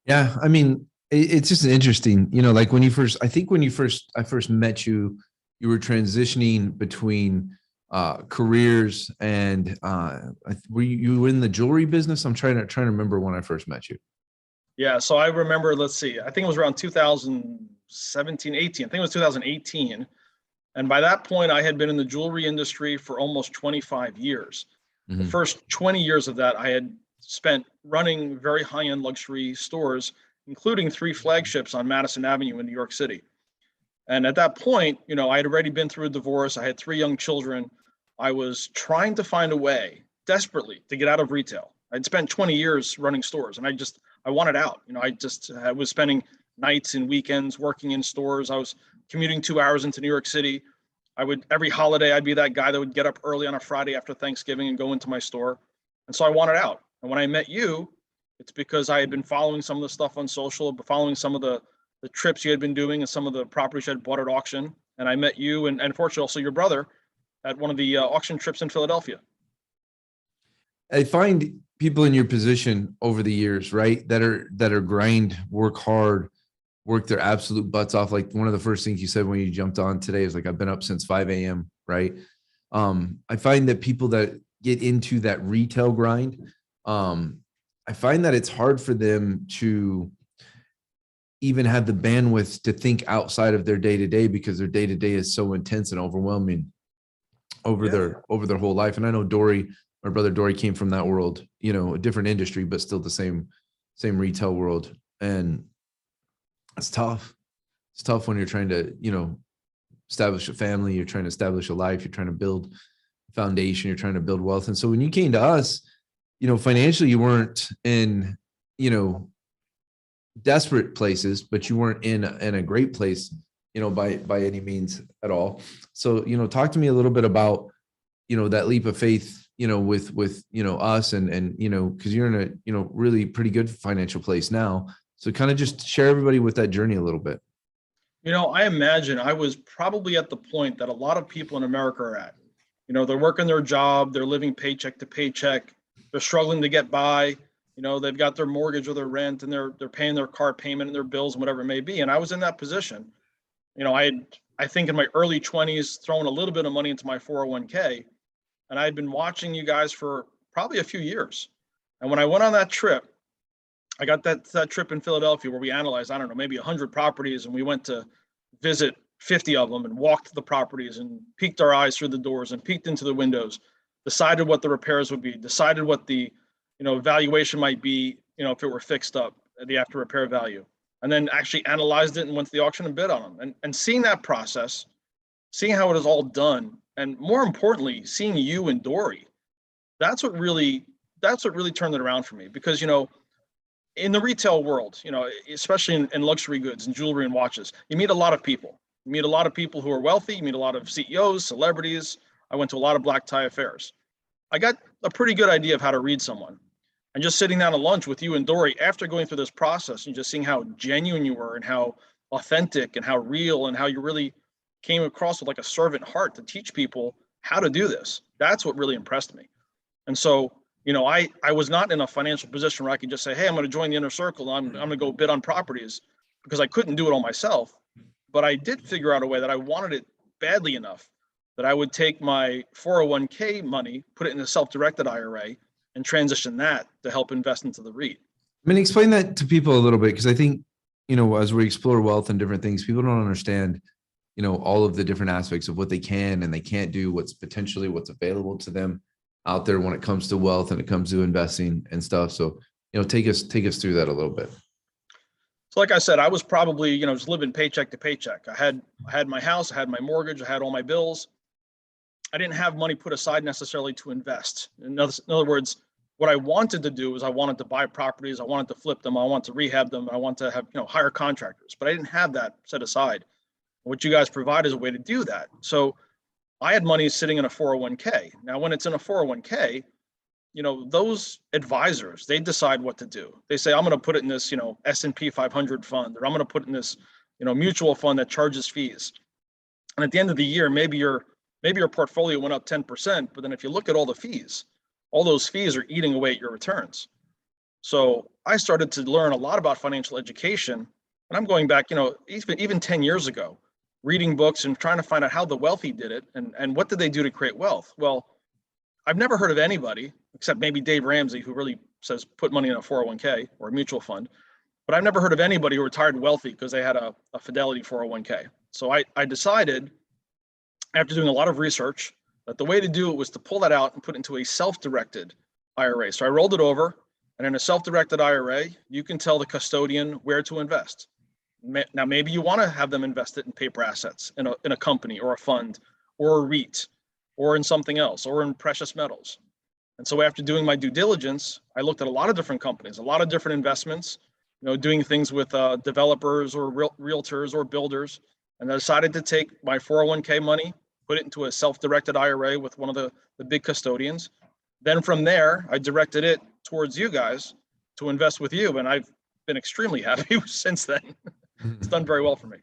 Yeah, I mean, it's just interesting, like when you first, I think when I first met you, you were transitioning between careers and you were in the jewelry business? I'm trying to remember when I first met you. Yeah, so I remember, let's see, I think it was around 2017, 18. I think it was 2018. And by that point, I had been in the jewelry industry for almost 25 years. The Hmm. first 20 years of that, I had spent running very high-end luxury stores, including 3 flagships on Madison Avenue in New York City. And at that point, I had already been through a divorce. I had 3 young children. I was trying to find a way desperately to get out of retail. I'd spent 20 years running stores and I wanted out. I was spending nights and weekends working in stores. I was commuting 2 hours into New York City. Every holiday, I'd be that guy that would get up early on a Friday after Thanksgiving and go into my store. And so I wanted out. And when I met you, it's because I had been following some of the stuff on social, following some of the trips you had been doing and some of the properties you had bought at auction. And I met you and unfortunately also your brother at one of the auction trips in Philadelphia. I find people in your position over the years, right, that are grind, work hard, work their absolute butts off. Like one of the first things you said when you jumped on today is like, I've been up since 5 a.m. Right. I find that people that get into that retail grind, I find that it's hard for them to even have the bandwidth to think outside of their day to day because their day to day is so intense and overwhelming Yeah. over their whole life. And I know Dory, my brother Dory, came from that world, a different industry, but still the same retail world. And it's tough. It's tough when you're trying to, establish a family, you're trying to establish a life, you're trying to build a foundation, you're trying to build wealth. And so when you came to us, financially you weren't in, desperate places, but you weren't in a great place, by any means at all. So, talk to me a little bit about, that leap of faith, with us and because you're in a, really pretty good financial place now. So kind of just share everybody with that journey a little bit. I imagine I was probably at the point that a lot of people in America are at. They're working their job, they're living paycheck to paycheck, they're struggling to get by. They've got their mortgage or their rent and they're paying their car payment and their bills and whatever it may be. And I was in that position. I think in my early 20s thrown a little bit of money into my 401k, and I had been watching you guys for probably a few years. And when I went on that trip, I got that trip in Philadelphia where we analyzed, I don't know, maybe 100 properties, and we went to visit 50 of them and walked the properties and peeked our eyes through the doors and peeked into the windows, decided what the repairs would be, decided what the valuation might be, if it were fixed up, the after repair value, and then actually analyzed it and went to the auction and bid on them. And seeing that process, seeing how it is all done, and more importantly, seeing you and Dory, that's what really turned it around for me. Because in the retail world, especially in luxury goods and jewelry and watches, you meet a lot of people. You meet a lot of people who are wealthy. You meet a lot of CEOs, celebrities. I went to a lot of black tie affairs. I got a pretty good idea of how to read someone. And just sitting down at lunch with you and Dory after going through this process and just seeing how genuine you were and how authentic and how real and how you really came across with like a servant heart to teach people how to do this. That's what really impressed me. And so, I was not in a financial position where I could just say, hey, I'm going to join the inner circle. I'm going to go bid on properties, because I couldn't do it all myself. But I did figure out a way that I wanted it badly enough that I would take my 401k money, put it in a self-directed IRA, and transition that to help invest into the REIT. I mean, explain that to people a little bit, because I think, as we explore wealth and different things, people don't understand, all of the different aspects of what they can and they can't do, what's available to them out there when it comes to wealth and it comes to investing and stuff. So, take us through that a little bit. So like I said, I was probably, just living paycheck to paycheck. I had my house, I had my mortgage, I had all my bills. I didn't have money put aside necessarily to invest. In other words, what I wanted to do was I wanted to buy properties, I wanted to flip them, I wanted to rehab them, I wanted to have, hire contractors, but I didn't have that set aside. What you guys provide is a way to do that. So I had money sitting in a 401k. Now, when it's in a 401k, those advisors, they decide what to do. They say, I'm going to put it in this, S&P 500 fund, or I'm going to put it in this, mutual fund that charges fees. And at the end of the year, maybe your portfolio went up 10%, but then if you look at all the fees, all those fees are eating away at your returns. So I started to learn a lot about financial education, and I'm going back, even 10 years ago, reading books and trying to find out how the wealthy did it and what did they do to create wealth. Well, I've never heard of anybody except maybe Dave Ramsey, who really says put money in a 401k or a mutual fund. But I've never heard of anybody who retired wealthy because they had a Fidelity 401k. So I decided, after doing a lot of research, that the way to do it was to pull that out and put it into a self-directed IRA. So I rolled it over, and in a self-directed IRA, you can tell the custodian where to invest. Now, maybe you want to have them invest it in paper assets, in a company or a fund or a REIT or in something else or in precious metals. And so after doing my due diligence, I looked at a lot of different companies, a lot of different investments, doing things with developers or realtors or builders. And I decided to take my 401k money, put it into a self-directed IRA with one of the big custodians. Then from there, I directed it towards you guys to invest with you. And I've been extremely happy since then. It's done very well for me.